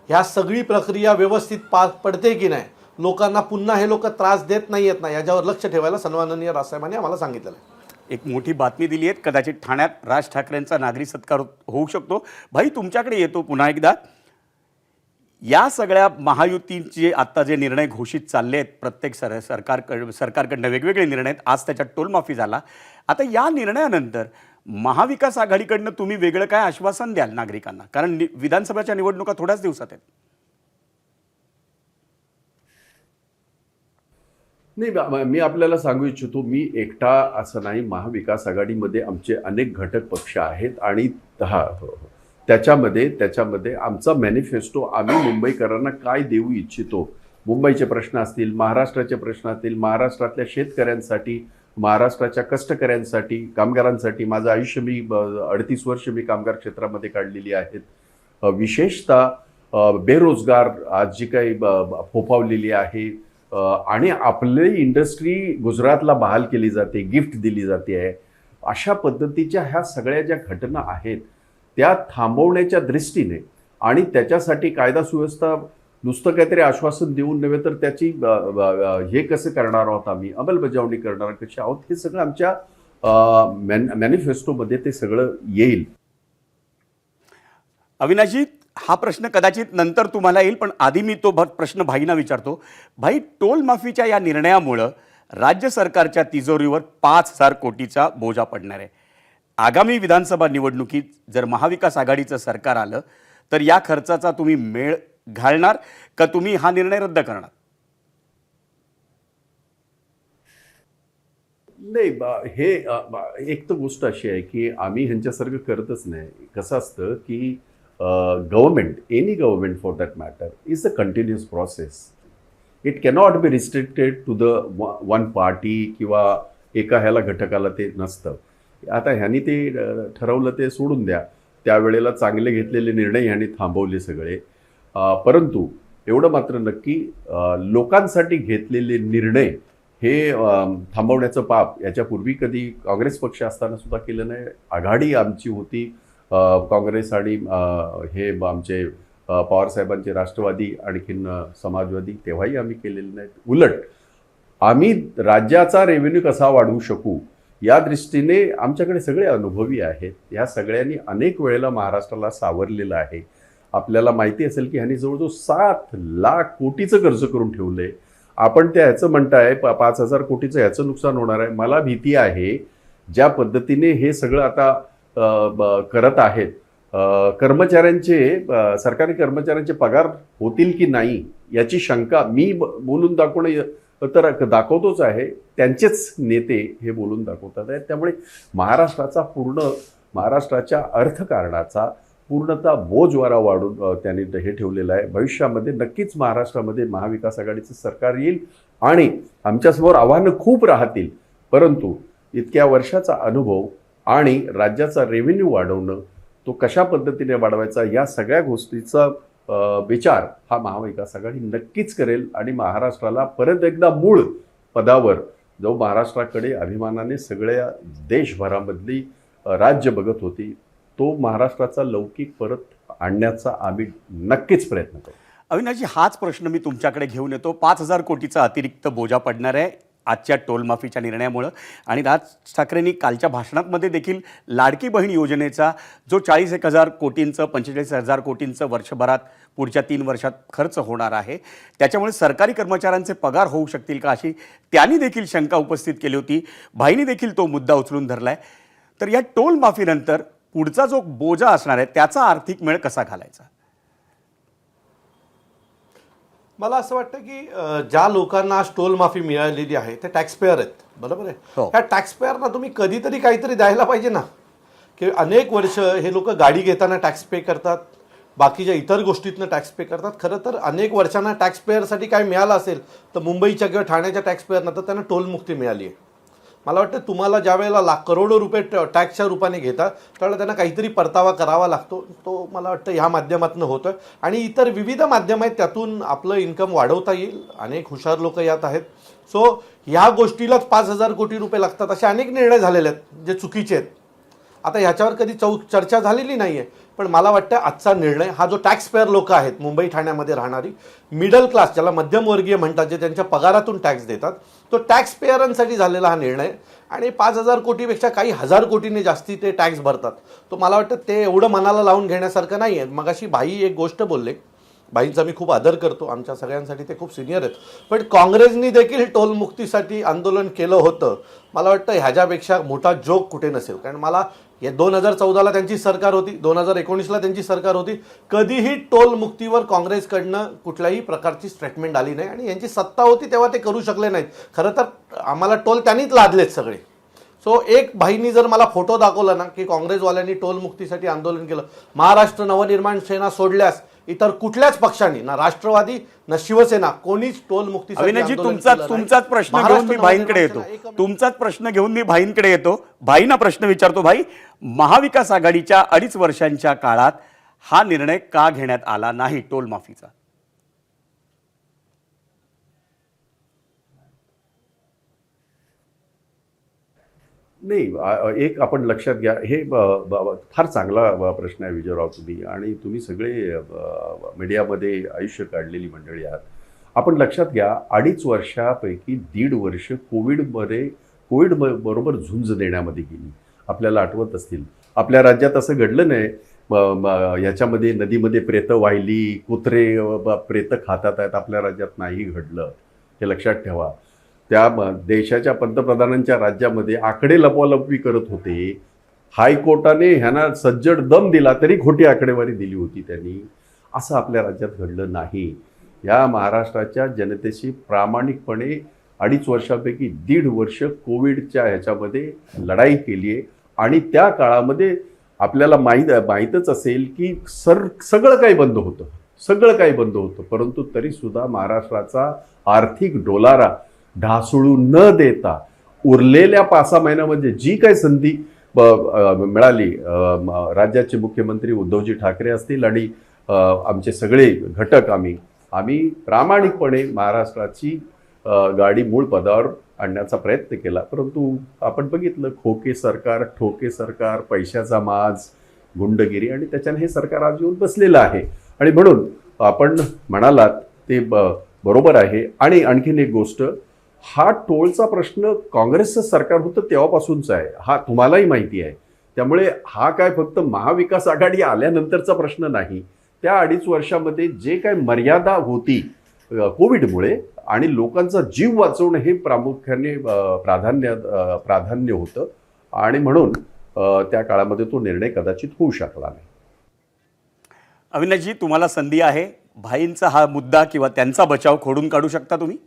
ह्या सगळी प्रक्रिया व्यवस्थित पार पडते की नाही, लोकांना पुन्हा हे लोक त्रास देत नाही आहेत ना याच्यावर लक्ष ठेवायला सन्माननीय राजसाहेबांनी आम्हाला सांगितलेलं आहे. एक मोठी बातमी दिली आहे, कदाचित ठाण्यात राज ठाकरेंचा नागरी सत्कार होऊ शकतो. भाई तुमच्याकडे येतो पुन्हा एकदा. या सगळ्या महायुतीचे आत्ता जे निर्णय घोषित चालले आहेत, प्रत्येक सरकारकडनं वेगवेगळे निर्णय आहेत. आज त्याच्यात टोलमाफी झाला. आता या निर्णयानंतर महाविकास आघाडीकडनं तुम्ही वेगळं काय आश्वासन द्याल नागरिकांना, कारण विधानसभेच्या निवडणुका थोड्याच दिवसात आहेत. नाही, मी आपल्याला सांगू इच्छितो, मी एकटा असं नाही. महाविकास आघाडीमध्ये आमचे अनेक घटक पक्ष आहेत आणि त्याच्यामध्ये आमचा मॅनिफेस्टो आम्ही मुंबईकरांना काय देऊ इच्छितो, मुंबईचे प्रश्न असतील, महाराष्ट्राचे प्रश्न असतील, महाराष्ट्रातल्या शेतकऱ्यांसाठी, महाराष्ट्राच्या कष्टकऱ्यांसाठी, कामगारांसाठी. माझं आयुष्य 38 वर्ष मी कामगार क्षेत्रामध्ये काढलेली आहेत. विशेषतः बेरोजगार आज जी काही फोफावलेली आहे आणि आपली इंडस्ट्री गुजरातला बहाल केली जाते, गिफ्ट दिली जाते आहे, अशा पद्धतीच्या ह्या सगळ्या ज्या घटना आहेत त्या थांबवण्याच्या दृष्टीने आणि त्याच्यासाठी कायदा सुव्यवस्था नुसतं काहीतरी आश्वासन देऊन नव्हे तर त्याची हे कसं करणार आहोत, आम्ही अंमलबजावणी करणार कशी आहोत, हे सगळं आमच्या मॅनिफेस्टोमध्ये ते सगळं येईल. अविनाशजी, हा प्रश्न कदाचित नंतर तुम्हाला येईल, पण आधी मी तो प्रश्न भाईंना विचारतो. भाई, टोल माफीच्या या निर्णयामुळं राज्य सरकारच्या तिजोरीवर 5,000 कोटीचा बोजा पडणार आहे. आगामी विधानसभा निवडणुकीत जर महाविकास आघाडीचं सरकार आलं तर या खर्चाचा तुम्ही मेळ घालणार का तुम्ही हा निर्णय रद्द करणार? नाही, हे एक तर गोष्ट अशी आहे की आम्ही ह्यांच्यासारखं करतच नाही. कसं असतं की government, any government for that matter, is a continuous process. It cannot be restricted to the one party किंवा एका ह्याला घटकाला ते नसतं. आता ह्यांनी ते ठरवलं ते सोडून द्या. त्यावेळेला चांगले घेतलेले निर्णय ह्यांनी थांबवले सगळे. परंतु एवढं मात्र नक्की, लोकांसाठी घेतलेले निर्णय हे थांबवण्याचं पाप याच्यापूर्वी कधी काँग्रेस पक्ष असताना सुद्धा केलं नाही. आघाडी आमची होती काँग्रेस आणि हे आमचे पवारसाहेबांचे राष्ट्रवादी आणखीन समाजवादी, तेव्हाही आम्ही केलेले नाहीत. उलट आम्ही राज्याचा रेव्हेन्यू कसा वाढवू शकू या दृष्टीने आमच्याकडे सगळे अनुभवी आहेत. या सगळ्यांनी अनेक वेळेला महाराष्ट्राला सावरलेलं आहे. आपल्याला माहिती असेल की ह्यांनी जवळजवळ 7 लाख कोटीचं कर्ज करून ठेवलंय. आपण त्या ह्याचं म्हणताय 5,000 कोटीचं ह्याचं नुकसान होणार आहे. मला भीती आहे ज्या पद्धतीने हे सगळं आता करत आहेत, कर्मचाऱ्यांचे, सरकारी कर्मचाऱ्यांचे पगार होतील की नाही याची शंका मी बोलून दाखवणं तर दाखवतोच आहे. त्यांचेच नेते हे बोलून दाखवतात आहेत. त्यामुळे महाराष्ट्राच्या अर्थकारणाचा पूर्णतः बोजवारा वाढून त्यांनी हे ठेवलेलं आहे. भविष्यामध्ये नक्कीच महाराष्ट्रामध्ये महाविकास आघाडीचं सरकार येईल आणि आमच्यासमोर आव्हानं खूप राहतील. परंतु इतक्या वर्षाचा अनुभव आणि राज्याचा रेव्हेन्यू वाढवणं, तो कशा पद्धतीने वाढवायचा, या सगळ्या गोष्टीचा विचार हा महाविकास आघाडी नक्कीच करेल आणि महाराष्ट्राला परत एकदा मूळ पदावर, जो महाराष्ट्राकडे अभिमानाने सगळ्या देशभरामधली राज्य बघत होती, तो महाराष्ट्राचा लौकिक परत आणण्याचा आम्ही नक्कीच प्रयत्न करू. अविनाशजी, हाच प्रश्न मी तुमच्याकडे घेऊन येतो. 5,000 कोटीचा अतिरिक्त बोजा पडणार आहे आजच्या टोलमाफीच्या निर्णयामुळं. आणि राज ठाकरेंनी कालच्या भाषणामध्ये देखील लाडकी बहीण योजनेचा जो 41,000 कोटींचं 45,000 कोटींचं वर्षभरात पुढच्या 3 वर्षात खर्च होणार आहे, त्याच्यामुळे सरकारी कर्मचाऱ्यांचे पगार होऊ शकतील का, अशी त्यांनी देखील शंका उपस्थित केली होती. भाईंनी देखील तो मुद्दा उचलून धरला आहे. तर या टोल माफीनंतर पुढचा जो बोजा असणार आहे त्याचा आर्थिक मेळ कसा घालायचा? मला असं वाटतं की ज्या लोकांना आज टोल माफी मिळालेली आहे ते टॅक्स पेअर आहेत, बरोबर आहे. हो. ह्या टॅक्स पेअरना तुम्ही कधीतरी काहीतरी द्यायला पाहिजे ना, की अनेक वर्ष हे लोक गाडी घेताना टॅक्स पे करतात, बाकीच्या इतर गोष्टीतनं टॅक्स पे करतात. खरं तर अनेक वर्षांना टॅक्स पेअरसाठी काय मिळालं असेल तर मुंबईच्या किंवा ठाण्याच्या टॅक्स पेअरनं तर त्यांना टोलमुक्ती मिळाली आहे. मला वाटतं तुम्हाला ज्या वेळेला करोडो रुपये टॅक्सच्या रूपाने घेतात त्यावेळेला त्यांना काहीतरी परतावा करावा लागतो. तो मला वाटतं ह्या माध्यमातून होतोय आणि इतर विविध माध्यम आहेत त्यातून आपलं इन्कम वाढवता येईल. अनेक हुशार लोक यात आहेत. सो ह्या गोष्टीलाच 5,000 कोटी रुपये लागतात असे अनेक निर्णय झालेले आहेत जे चुकीचे आहेत. आता ह्याच्यावर कधी चर्चा झालेली नाही आहे, पण मला वाटतं आजचा निर्णय हा जो टॅक्स पेअर लोक आहेत मुंबई ठाण्यामध्ये राहणारी मिडल क्लास ज्याला मध्यमवर्गीय म्हणतात, जे त्यांच्या पगारातून टॅक्स देतात, तो टॅक्स पेअरांसाठी झालेला हा निर्णय आणि 5,000 कोटीपेक्षा काही हजार कोटीने जास्ती ते टॅक्स भरतात. तो मला वाटतं ते एवढं मनाला लावून घेण्यासारखं नाही आहे. मगाशी भाई एक गोष्ट बोलले, भाईंचा मी खूप आदर करतो, आमच्या सगळ्यांसाठी ते खूप सिनियर आहेत, पण काँग्रेसनी देखील टोलमुक्तीसाठी आंदोलन केलं होतं. मला वाटतं ह्याच्यापेक्षा मोठा जोक कुठे नसेल. कारण मला 2014ला त्यांची सरकार होती, 2019ला त्यांची सरकार होती, कधीही टोलमुक्तीवर काँग्रेसकडनं कुठल्याही प्रकारची स्टेटमेंट आली नाही आणि यांची सत्ता होती तेव्हा ते करू शकले नाहीत. खरं तर आम्हाला टोल त्यांनीच लादलेत सगळे. सो एक भाईनी जर मला फोटो दाखवला ना की काँग्रेसवाल्यांनी टोलमुक्तीसाठी आंदोलन केलं, महाराष्ट्र नवनिर्माण सेना सोडल्यास इतर कुठल्याच पक्षांनी, ना राष्ट्रवादी ना शिवसेना, कोणीच टोलमुक्तीसाठी अविनाशजी आंदोलन केलं नाही. तुमचाच प्रश्न घेऊन महाराष्ट्र मी भाईंकडे येतो. नवनिर्माण सेना तुमचाच प्रश्न घेऊन मी भाईंकडे येतो. भाईंना प्रश्न विचारतो. भाई, महाविकास आघाडीच्या 2.5 वर्षांच्या काळात हा निर्णय का घेण्यात आला नाही टोल माफीचा? नाही, एक आपण लक्षात घ्या, हे फार चांगला प्रश्न आहे विजयराव तुम्ही, आणि तुम्ही सगळे मीडियामध्ये आयुष्य काढलेली मंडळी आहात. आपण लक्षात घ्या, 2.5 वर्षापैकी 1.5 वर्ष कोविड बरोबर झुंज देण्यामध्ये गेली. आपल्याला आठवत असतील, आपल्या राज्यात असं घडलं नाही ह्याच्यामध्ये नदीमध्ये प्रेतं वाहिली, कुत्रे प्रेतं खातात आहेत, आपल्या राज्यात नाही घडलं. हे लक्षात ठेवा. त्या देशाच्या पंतप्रधानांच्या राज्यामध्ये आकडे लपवालपवी करत होते. हायकोर्टाने ह्यांना सज्जड दम दिला तरी खोटी आकडेवारी दिली होती त्यांनी. असं आपल्या राज्यात घडलं नाही. या महाराष्ट्राच्या जनतेशी प्रामाणिकपणे 2.5 वर्षापैकी 1.5 वर्ष कोविडच्या ह्याच्यामध्ये लढाई केली आहे आणि त्या काळामध्ये आपल्याला माहीतच असेल की सगळं काही बंद होतं, परंतु तरीसुद्धा महाराष्ट्राचा आर्थिक डोलारा ढासळू न देता उरलेल्या 5-6 महिन्यामध्ये जी काही संधी मिळाली, राज्याचे मुख्यमंत्री उद्धवजी ठाकरे असतील आणि आमचे सगळे घटक आम्ही प्रामाणिकपणे महाराष्ट्राची गाडी मूळ पदावर आणण्याचा प्रयत्न केला. परंतु आपण बघितलं, ठोके सरकार, पैशाचा माज, गुंडगिरी, आणि त्याच्याने हे सरकार आज येऊन बसलेलं आहे. आणि म्हणून आपण म्हणालात ते बरोबर आहे. आणि आणखीन एक गोष्ट, हा टोलचा प्रश्न काँग्रेसचं सरकार होतं तेव्हापासूनचा आहे, हा तुम्हालाही माहिती आहे. त्यामुळे हा काय फक्त महाविकास आघाडी आल्यानंतरचा प्रश्न नाही. त्या 2.5 वर्षामध्ये जे काय मर्यादा होती कोविडमुळे, आणि लोकांचा जीव वाचवणं हे प्रामुख्याने प्राधान्य होतं, आणि म्हणून त्या काळामध्ये तो निर्णय कदाचित होऊ शकला नाही. अविनाशजी, तुम्हाला संधी आहे. भाईंचा हा मुद्दा किंवा त्यांचा बचाव खोडून काढू शकता तुम्ही?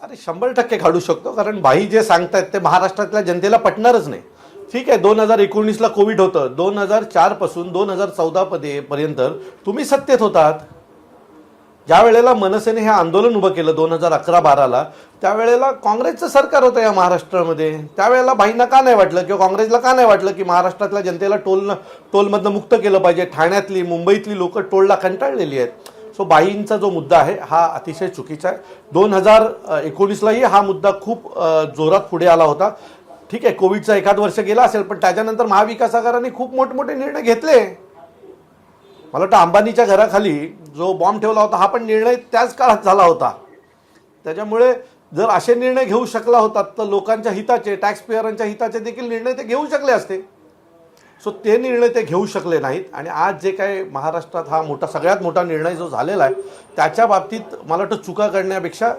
अरे 100% काढू शकतो, कारण भाई जे सांगतायत ते महाराष्ट्रातल्या जनतेला पटणारच नाही. ठीक आहे, 2019ला कोविड होतं, 2004 पासून 2014 पर्यंत तुम्ही सत्तेत होतात. ज्या वेळेला मनसेने हे आंदोलन उभं केलं 2011-12ला, त्यावेळेला काँग्रेसचं सरकार होतं या महाराष्ट्रामध्ये. त्यावेळेला भाईंना का नाही वाटलं किंवा काँग्रेसला का नाही वाटलं की महाराष्ट्रातल्या जनतेला टोलमधनं मुक्त केलं पाहिजे? ठाण्यातली, मुंबईतली लोक टोलला कंटाळलेली आहेत. सो भाईंचा जो मुद्दा आहे हा अतिशय चुकीचा आहे. 2019लाही हा मुद्दा खूप जोरात पुढे आला होता. ठीक आहे, कोविडचा 1 वर्ष गेला असेल, पण त्याच्यानंतर महाविकास आघाडीने खूप मोठमोठे निर्णय घेतले. मला वाटतं अंबानीच्या घराखाली जो बॉम्ब ठेवला होता हा पण निर्णय त्याच काळात झाला होता. त्याच्यामुळे जर असे निर्णय घेऊ शकला होता तर लोकांच्या हिताचे, टॅक्स पेअरांच्या हिताचे देखील निर्णय ते घेऊ शकले असते. सो ते निर्णय ते घेऊ शकले नाहीत. आणि आज जे काय महाराष्ट्रात हा सगळ्यात मोठा निर्णय जो झालेला आहे त्याच्या बाबतीत मला वाटतं चुका करण्यापेक्षा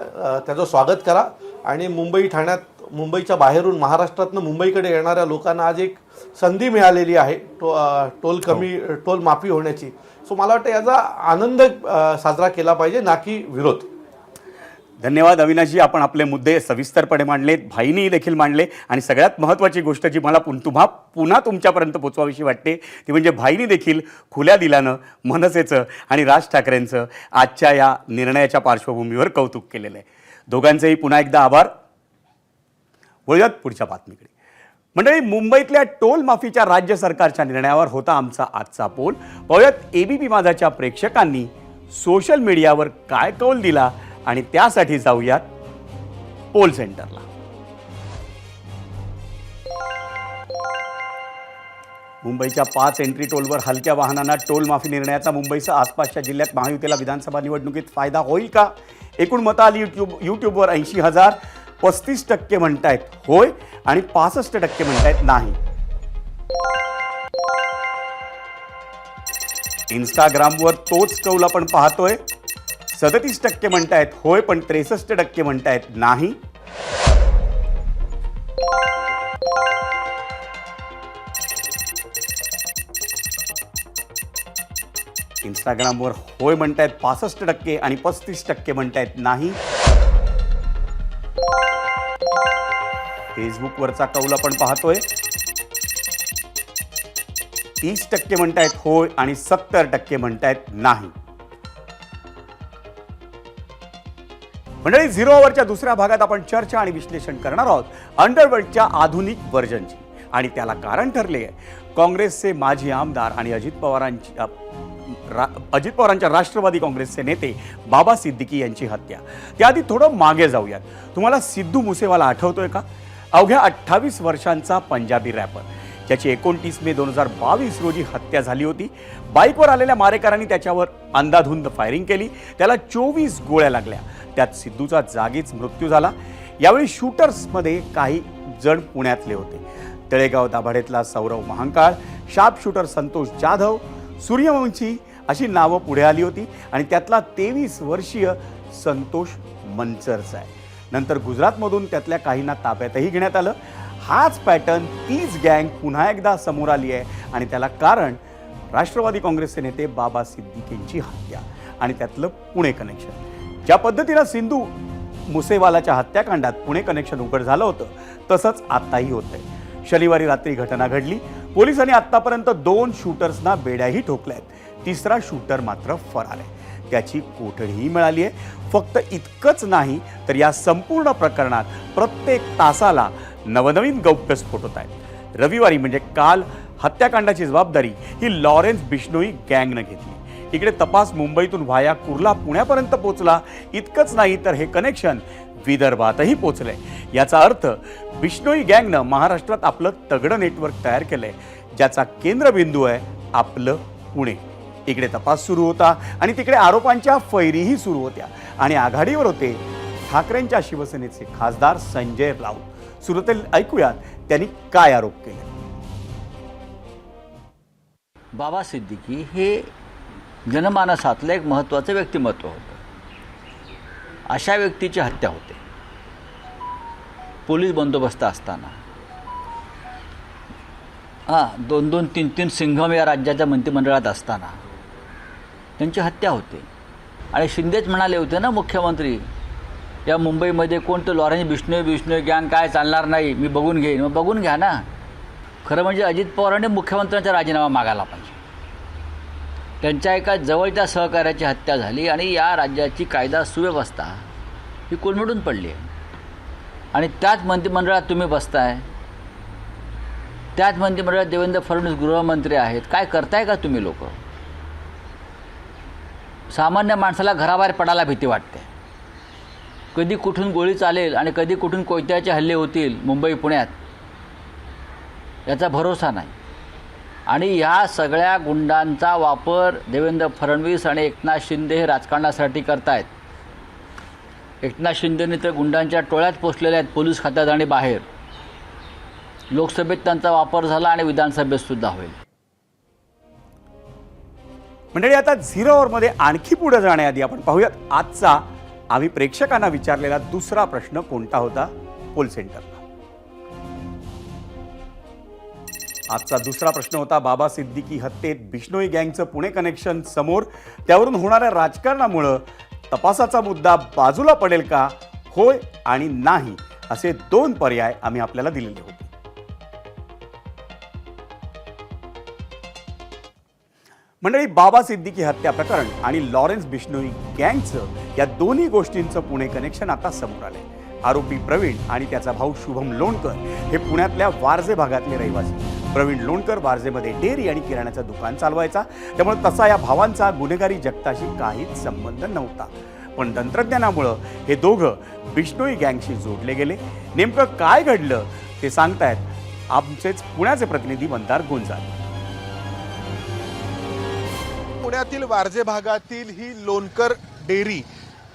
त्याचं स्वागत करा आणि मुंबई ठाण्यात मुंबईच्या बाहेरून महाराष्ट्रातनं मुंबईकडे येणाऱ्या लोकांना आज एक संधी मिळालेली आहे टोल माफी होण्याची. सो मला वाटतं याचा आनंद साजरा केला पाहिजे, ना की विरोध. धन्यवाद अविनाशजी, आपण आपले मुद्दे सविस्तरपणे मांडलेत, भाईनी देखील मांडले. आणि सगळ्यात महत्त्वाची गोष्ट जी मला पुन्हा तुमच्यापर्यंत पोचवावीशी वाटते ती म्हणजे भाईनी देखील खुल्या दिलानं मनसेचं आणि राज ठाकरेंचं आजच्या या निर्णयाच्या पार्श्वभूमीवर कौतुक केलेलं आहे. दोघांचेही पुन्हा एकदा आभार. वळूयात पुढच्या बातमीकडे. मंडळी, मुंबईतल्या टोल माफीच्या राज्य सरकारच्या निर्णयावर होता आमचा आजचा पोल. पाहूयात एबीपी माझाच्या प्रेक्षकांनी सोशल मीडियावर काय कौल दिला आणि त्यासाठी जाऊयात पोल सेंटरला. मुंबईच्या 5 एंट्री टोलवर हलक्या वाहनांना टोल माफी निर्णयाचा मुंबईसह आसपासच्या जिल्ह्यात महायुतीला विधानसभा निवडणुकीत फायदा होईल का? एकूण मतं आली यूट्यूबवर 80,000. 35% म्हणतायत होय आणि 65% म्हणतायत नाही. इंस्टाग्रामवर तोच कौल आपण पाहतोय. 37% म्हणतायत होय, पण 63% म्हणतायत नाही. इंस्टाग्रामवर होय म्हणतायत 65% आणि 35% म्हणतायत नाही. फेसबुकवरचा कौल आपण पाहतोय. 30% म्हणतायत होय आणि 70% म्हणतायत नाही. मंडळी, 0 आवरच्या दुसऱ्या भागात आपण चर्चा आणि विश्लेषण करणार आहोत अंडरवर्ल्डच्या आधुनिक व्हर्जनची. आणि त्याला कारण ठरले आहे काँग्रेसचे माजी आमदार आणि अजित पवारांच्या राष्ट्रवादी काँग्रेसचे नेते बाबा सिद्दीकी यांची हत्या. त्याआधी थोडं मागे जाऊयात. तुम्हाला सिद्धू मुसेवाला आठवतोय का? अवघ्या 28 वर्षांचा पंजाबी रॅपर, ज्याची 29 मे 2022 रोजी हत्या झाली होती. बाईकवर आलेल्या मारेकरांनी त्याच्यावर अंधाधुंद फायरिंग केली. त्याला 24 गोळ्या लागल्या. त्यात सिद्धूचा जागीच मृत्यू झाला. यावेळी शूटर्समध्ये काही जण पुण्यातले होते. तळेगाव दाभाडेतला सौरव महांकाळ, शार्प शूटर संतोष जाधव, सूर्यवंशी अशी नावं पुढे आली होती. आणि त्यातला 23 वर्षीय संतोष मंचरचा आहे. नंतर गुजरातमधून त्यातल्या काहींना ताब्यातही घेण्यात आलं. हाच पॅटर्न, तीच गँग पुन्हा एकदा समोर आली आहे. आणि त्याला कारण राष्ट्रवादी काँग्रेसचे नेते बाबा सिद्दीकींची हत्या आणि त्यातलं पुणे कनेक्शन. ज्या पद्धतीनं सिद्धू मुसेवालाच्या हत्याकांडात पुणे कनेक्शन उघड झालं होतं, तसंच आत्ताही होतंय. शनिवारी रात्री घटना घडली. पोलिसांनी आत्तापर्यंत 2 शूटर्सना बेड्याही ठोकल्या आहेत. 3रा शूटर मात्र फरार आहे. त्याची कोठडीही मिळाली आहे. फक्त इतकंच नाही तर या संपूर्ण प्रकरणात प्रत्येक तासाला नवनवीन गौप्यस्फोट होत आहेत. रविवारी म्हणजे काल हत्याकांडाची जबाबदारी ही लॉरेन्स बिश्नोई गँगनं घेतली. इकडे तपास मुंबईतून व्हाया कुर्ला पुण्यापर्यंत पोहोचला. इतकंच नाही तर हे कनेक्शन विदर्भातही पोचलंय. याचा अर्थ बिश्नोई गँगनं महाराष्ट्रात आपलं तगडं नेटवर्क तयार केलंय, ज्याचा केंद्रबिंदू आहे आपलं पुणे. इकडे तपास सुरू होता आणि तिकडे आरोपांच्या फैरीही सुरू होत्या. आणि आघाडीवर होते ठाकरेंच्या शिवसेनेचे खासदार संजय राऊत. सुरुवातीला ऐकूयात त्यांनी काय आरोप केले. बाबा सिद्दीकी हे जनमानसातलं एक महत्त्वाचं व्यक्तिमत्व होतं. अशा व्यक्तीची हत्या होते पोलीस बंदोबस्त असताना. 2-2, 3-3 सिंघम या राज्याच्या मंत्रिमंडळात असताना त्यांची हत्या होते. आणि शिंदेच म्हणाले होते ना मुख्यमंत्री, या मुंबईमध्ये कोणतं लॉरेन्स बिश्नोई गँग काय चालणार नाही, मी बघून घेईन. मग बघून घ्या ना. खरं म्हणजे अजित पवारांनी मुख्यमंत्र्यांचा राजीनामा मागायला पाहिजे. त्यांच्या एका जवळच्या सहकार्याची हत्या झाली आणि या राज्याची कायदा सुव्यवस्था ही कोलमडून पडली आहे. आणि त्याच मंत्रिमंडळात तुम्ही बसताय. त्याच मंत्रिमंडळात देवेंद्र फडणवीस गृहमंत्री आहेत. काय करताय का तुम्ही लोक? सामान्य माणसाला घराबाहेर पडायला भीती वाटते. कधी कुठून गोळी चालेल आणि कधी कुठून कोयत्याचे हल्ले होतील मुंबई पुण्यात, याचा भरोसा नाही. आणि ह्या सगळ्या गुंडांचा वापर देवेंद्र फडणवीस आणि एकनाथ शिंदे हे राजकारणासाठी करतायत. एकनाथ शिंदेने तर गुंडांच्या टोळ्यात पोचलेल्या आहेत पोलीस खात्यात आणि बाहेर. लोकसभेत त्यांचा वापर झाला आणि विधानसभेत सुद्धा होईल. मंडळी, आता 0 आवरमध्ये आणखी पुढे जाण्याआधी आपण पाहूयात आजचा आम्ही प्रेक्षकांना विचारलेला दुसरा प्रश्न कोणता होता पोल सेंटरला. आजचा दुसरा प्रश्न होता बाबा सिद्दीकी हत्येत बिश्नोई गँगचं पुणे कनेक्शन समोर, त्यावरून होणाऱ्या राजकारणामुळं तपासाचा मुद्दा बाजूला पडेल का, होय आणि नाही असे 2 पर्याय आम्ही आपल्याला दिलेले होते. मंडळी, बाबा सिद्दीकी हत्या प्रकरण आणि लॉरेन्स बिश्नोई गँगचं या दोन्ही गोष्टींचं पुणे कनेक्शन आता समोर आलंय. आरोपी प्रवीण आणि त्याचा भाऊ शुभम लोणकर हे पुण्यातल्या वारजे भागातले रहिवासी. प्रवीण लोणकर वारजेमध्ये डेअरी आणि किराण्याचं दुकान चालवायचा, त्यामुळे तसा या भावांचा गुन्हेगारी जगताशी काहीच संबंध नव्हता. पण तंत्रज्ञानामुळं हे दोघं बिश्नोई गँगशी जोडले गेले. नेमकं काय घडलं ते सांगतायत आमचेच पुण्याचे प्रतिनिधी मंदार गुंजाळ. पुण्यातील वारजे भागातील ही लोणकर डेअरी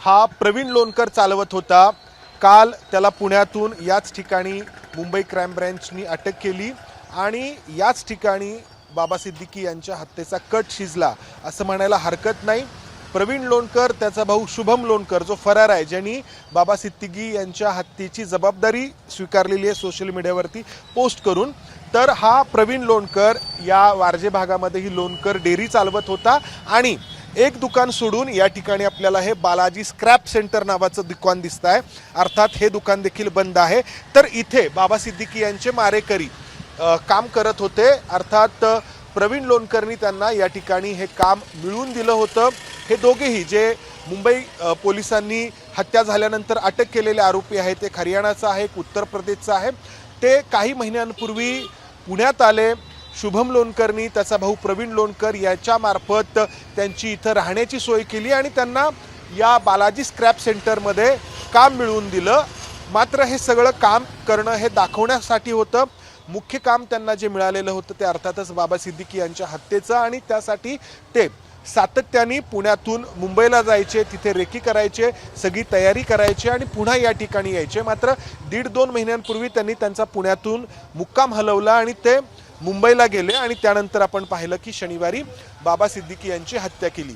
हा प्रवीण लोणकर चालवत होता. काल त्याला पुण्यातून याच ठिकाणी मुंबई क्राईम ब्रँचनी अटक केली आणि याच ठिकाणी बाबा सिद्दीकी यांच्या हत्येचा कट शिजला असं म्हणायला हरकत नाही. प्रवीण लोणकर, त्याचा भाऊ शुभम लोणकर जो फरार आहे, ज्यांनी बाबा सिद्दीकी यांच्या हत्येची जबाबदारी स्वीकारलेली आहे सोशल मीडियावरती पोस्ट करून, तर हा प्रवीण लोणकर या वारजे भागामध्ये ही लोणकर डेअरी चालवत होता आणि एक दुकान सोडून या ठिकाणी आपल्याला हे बालाजी स्क्रॅप सेंटर नावाचं दुकान दिसत आहे. अर्थात हे दुकान देखील बंद आहे. तर इथे बाबा सिद्दीकी यांचे मारेकरी काम करत होते. अर्थात प्रवीण लोणकरनी त्यांना या ठिकाणी हे काम मिळवून दिलं होतं. हे दोघेही जे मुंबई पोलिसांनी हत्या झाल्यानंतर अटक केलेले आरोपी आहेत, एक हरियाणाचा आहे, एक उत्तर प्रदेशचा आहे, ते काही महिन्यांपूर्वी पुण्यात आले. शुभम लोणकरनी त्याचा भाऊ प्रवीण लोणकर याच्यामार्फत त्यांची इथं राहण्याची सोय केली आणि त्यांना या बालाजी स्क्रॅप सेंटरमध्ये काम मिळवून दिलं. मात्र हे सगळं काम करणं हे दाखवण्यासाठी होतं. मुख्य काम त्यांना जे मिळालेलं होतं ते अर्थातच बाबा सिद्दीकी यांच्या हत्येचं आणि त्यासाठी ते सातत्याने पुण्यातून मुंबईला जायचे, तिथे रेकी करायचे, सगळी तयारी करायची आणि पुन्हा या ठिकाणी यायचे. मात्र 1.5-2 महिन्यांपूर्वी त्यांनी त्यांचा पुण्यातून मुक्काम हलवला आणि ते मुंबईला गेले आणि त्यानंतर आपण पाहिलं की शनिवारी बाबा सिद्दीकी यांची हत्या केली.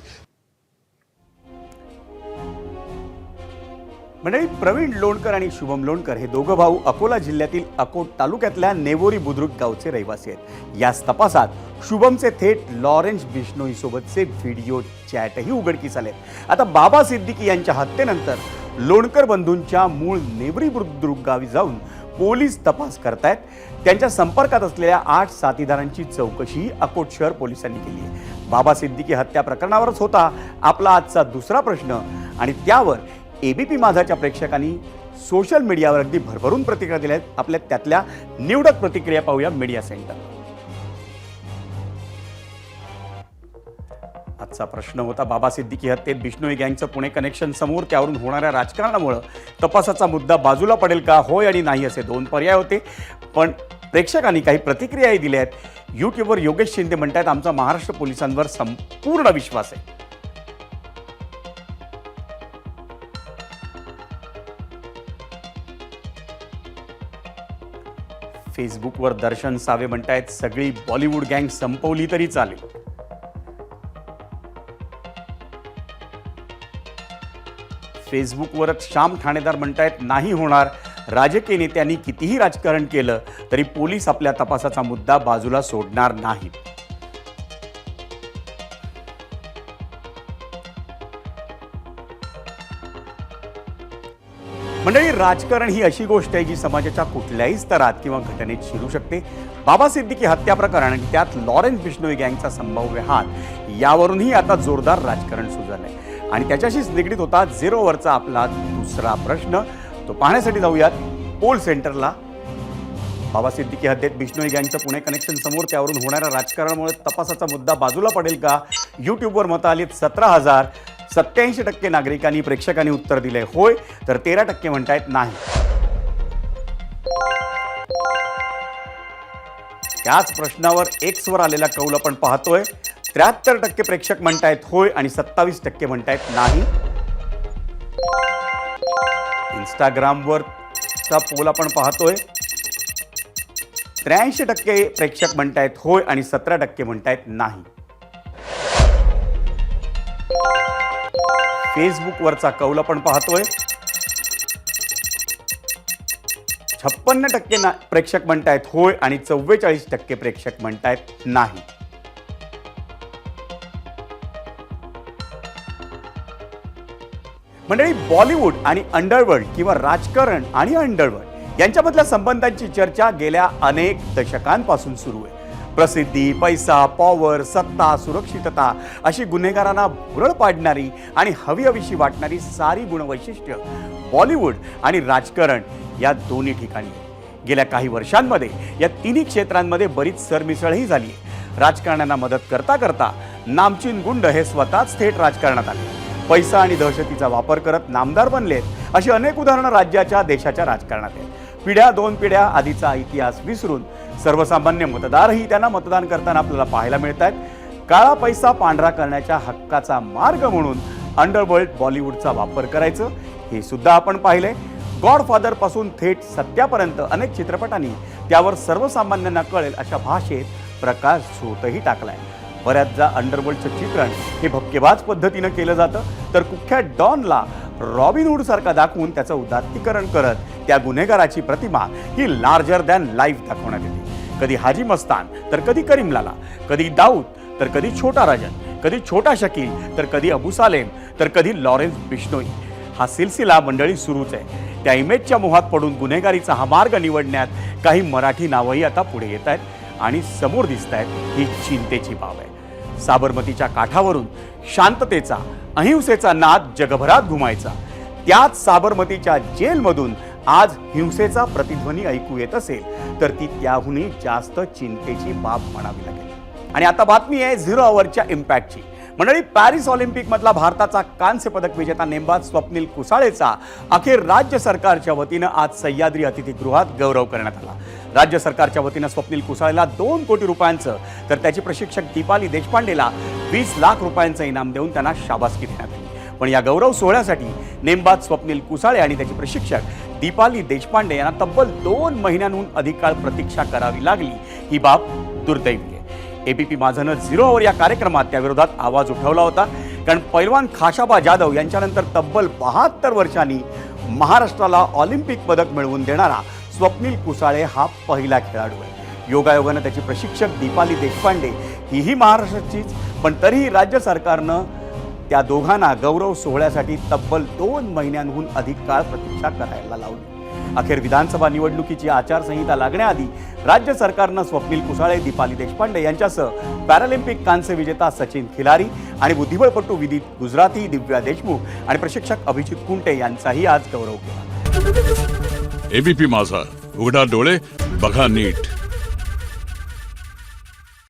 मंडळी, प्रवीण लोणकर आणि शुभम लोणकर हे दोघं भाऊ अकोला जिल्ह्यातील अकोट तालुक्यातल्या नेवोरी बुद्रुक गावचे रहिवासी आहेत. याच तपासात शुभमचे थेट लॉरेन्स बिश्नोई सोबतचे व्हिडिओ चॅटही उघडकीस आलेत. आता बाबा सिद्दीकी यांच्या हत्येनंतर लोणकर बंधूंच्या मूळ नेवरी बुद्रुक गावी जाऊन पोलीस तपास करतायत. त्यांच्या संपर्कात असलेल्या 8 साथीदारांची चौकशी अकोट शहर पोलिसांनी केली आहे. बाबा सिद्दीकी हत्या प्रकरणावरच होता आपला आजचा दुसरा प्रश्न आणि त्यावर एबीपी माझाच्या प्रेक्षकांनी सोशल मीडियावर अगदी भरभरून प्रतिक्रिया दिल्या आहेत. आपल्या त्यातल्या निवडक प्रतिक्रिया पाहूया मीडिया सेंटर. आजचा प्रश्न होता बाबा सिद्दीकी हत्येत बिश्नोई गँगचं पुणे कनेक्शन समोर, त्यावरून होणाऱ्या राजकारणामुळे तपासाचा मुद्दा बाजूला पडेल का, होय आणि नाही असे 2 पर्याय होते. पण प्रेक्षकांनी काही प्रतिक्रियाही दिल्या आहेत. यूट्यूबवर योगेश शिंदे म्हणतात आमचा महाराष्ट्र पोलिसांवर संपूर्ण विश्वास आहे. फेसबुकवर दर्शन सावे म्हणतायत सगळी बॉलिवूड गँग संपवली तरी चालेल. फेसबुकवरच श्याम ठाणेदार म्हणतायत नाही होणार, राजकीय नेत्यांनी कितीही राजकारण केलं तरी पोलीस आपल्या तपासाचा मुद्दा बाजूला सोडणार नाहीत. मंडळी, राजकारण ही अशी गोष्ट आहे जी समाजाच्या कुठल्याही स्तरात किंवा घटनेत शिरू शकते. बाबा सिद्दीकी हत्या प्रकरण आणि त्यात लॉरेन्स बिश्नोई गँगचा संभाव्य हात, यावरूनही आता जोरदार राजकारण सुरू झालंय आणि त्याच्याशीच निगडीत होता झिरोवरचा आपला दुसरा प्रश्न. तो पाहण्यासाठी जाऊयात पोल सेंटरला. बाबा सिद्दीकी हत्येत बिश्नोई गँगचं पुणे कनेक्शन समोर, त्यावरून होणाऱ्या राजकारणामुळे तपासाचा मुद्दा बाजूला पडेल का? यूट्यूबवर मतं आलीत 17,000. 87% नागरिकांनी, प्रेक्षकांनी उत्तर दिले होय, तर 13% म्हणतायत नाही. त्याच प्रश्नावर एक्सवर आलेला कौल आपण पाहतोय. 73% प्रेक्षक म्हणतायत होय आणि 27% म्हणतायत नाही. इंस्टाग्रामवरचा पोल आपण पाहतोय. 83% प्रेक्षक म्हणतायत होय आणि 17% म्हणतायत नाही. फेसबुकवरचा कौल आपण पाहतोय. 56% प्रेक्षक म्हणतायत होय आणि 44% प्रेक्षक म्हणतायत नाही. मंडळी, बॉलिवूड आणि अंडरवर्ल्ड किंवा राजकारण आणि अंडरवर्ल्ड यांच्यामधल्या संबंधांची चर्चा गेल्या अनेक दशकांपासून सुरू आहे. प्रसिद्धी, पैसा, पॉवर, सत्ता, सुरक्षितता अशी गुन्हेगारांना भुरळ पाडणारी आणि हवीहवीशी वाटणारी सारी गुणवैशिष्ट्य बॉलिवूड आणि राजकारण या दोन्ही ठिकाणी आहे. गेल्या काही वर्षांमध्ये या तिन्ही क्षेत्रांमध्ये बरीच सरमिसळही झाली आहे. राजकारण्यांना मदत करता करता नामचीन गुंड हे स्वतःच थेट राजकारणात आले. पैसा आणि दहशतीचा वापर करत नामदार बनलेत अशी अनेक उदाहरणं राज्याच्या देशाच्या राजकारणात आहेत. पिढ्या दोन पिढ्या आधीचा इतिहास विसरून सर्वसामान्य मतदारही त्यांना मतदान करताना आपल्याला पाहायला मिळत आहेत. काळा पैसा पांढरा करण्याच्या हक्काचा मार्ग म्हणून अंडरवर्ल्ड बॉलिवूडचा वापर करायचं हे सुद्धा आपण पाहिलंय. गॉडफादर पासून थेट सत्यापर्यंत अनेक चित्रपटांनी त्यावर सर्वसामान्यांना कळेल अशा भाषेत प्रकाश झोतही टाकलाय. बऱ्याचदा अंडरवर्ल्डचं चित्रण हे भपकेबाज पद्धतीनं केलं जातं, तर कुख्यात डॉनला रॉबिनहूड सारखा दाखवून त्याचं उदात्तीकरण करत त्या गुन्हेगाराची प्रतिमा ही लार्जर दॅन लाईफ दाखवण्यात येते. कधी हाजी मस्तान तर कधी करीम लाला, कधी दाऊद तर कधी छोटा राजन, कधी छोटा शकील तर कधी अबू सालेम तर कधी लॉरेन्स बिश्नोई. हा सिलसिला मंडळी सुरूच आहे. त्या इमेजच्या मोहात पडून गुन्हेगारीचा हा मार्ग निवडण्यात काही मराठी नावही आता पुढे येत आहेत आणि समोर दिसत आहेत. ही चिंतेची बाब आहे. साबरमतीच्या काठावरून शांततेचा, अहिंसेचा नाद जगभरात घुमायचा. त्याच साबरमतीच्या जेलमधून आज हिंसेचा प्रतिध्वनी ऐकू येत असेल तर ती त्याहूनही जास्त चिंतेची बाब म्हणावी लागेल. आणि आता बातमी आहे 0 अवरच्या इम्पॅक्टची. मंडळी, पॅरिस ऑलिम्पिक मधला भारताचा कांस्य पदक विजेता नेमबाज स्वप्नील कुसाळेचा अखेर राज्य सरकारच्या वतीनं आज सह्याद्री अतिथीगृहात गौरव करण्यात आला. राज्य सरकारच्या वतीनं स्वप्नील कुसाळेला 2 कोटी रुपयांचं तर त्याची प्रशिक्षक दीपाली देशपांडेला 20 लाख रुपयांचं इनाम देऊन त्यांना शाबासकी देण्यात आली. पण या गौरव सोहळ्यासाठी नेमबाज स्वप्नील कुसाळे आणि त्याची प्रशिक्षक दीपाली देशपांडे यांना तब्बल 2 महिन्यांहून अधिक काळ प्रतीक्षा करावी लागली. ही बाब दुर्दैवी आहे. एबीपी माझानं 0 अवर या कार्यक्रमात त्याविरोधात आवाज उठवला होता, कारण पैलवान खाशाबा जाधव यांच्यानंतर तब्बल 72 वर्षांनी महाराष्ट्राला ऑलिम्पिक पदक मिळवून देणारा स्वप्नील कुसाळे हा पहिला खेळाडू आहे. योगायोगानं त्याची प्रशिक्षक दीपाली देशपांडे हीही महाराष्ट्राचीच, पण तरीही राज्य सरकारनं त्या दोघांना गौरव सोहळ्यासाठी तब्बल 2 महिन्यांहून अधिक काळ प्रतीक्षा करायला लावली. अखेर विधानसभा निवडणुकीची आचारसंहिता लागण्याआधी राज्य सरकारनं स्वप्नील कुसाळे, दीपाली देशपांडे यांच्यासह पॅरालिम्पिक कांस्य विजेता सचिन खिलारी आणि बुद्धिबळपटू विदित गुजराती, दिव्या देशमुख आणि प्रशिक्षक अभिजित कुंटे यांचाही आज गौरव केला. एबीपी माझा, उघडा डोळे बघा नीट.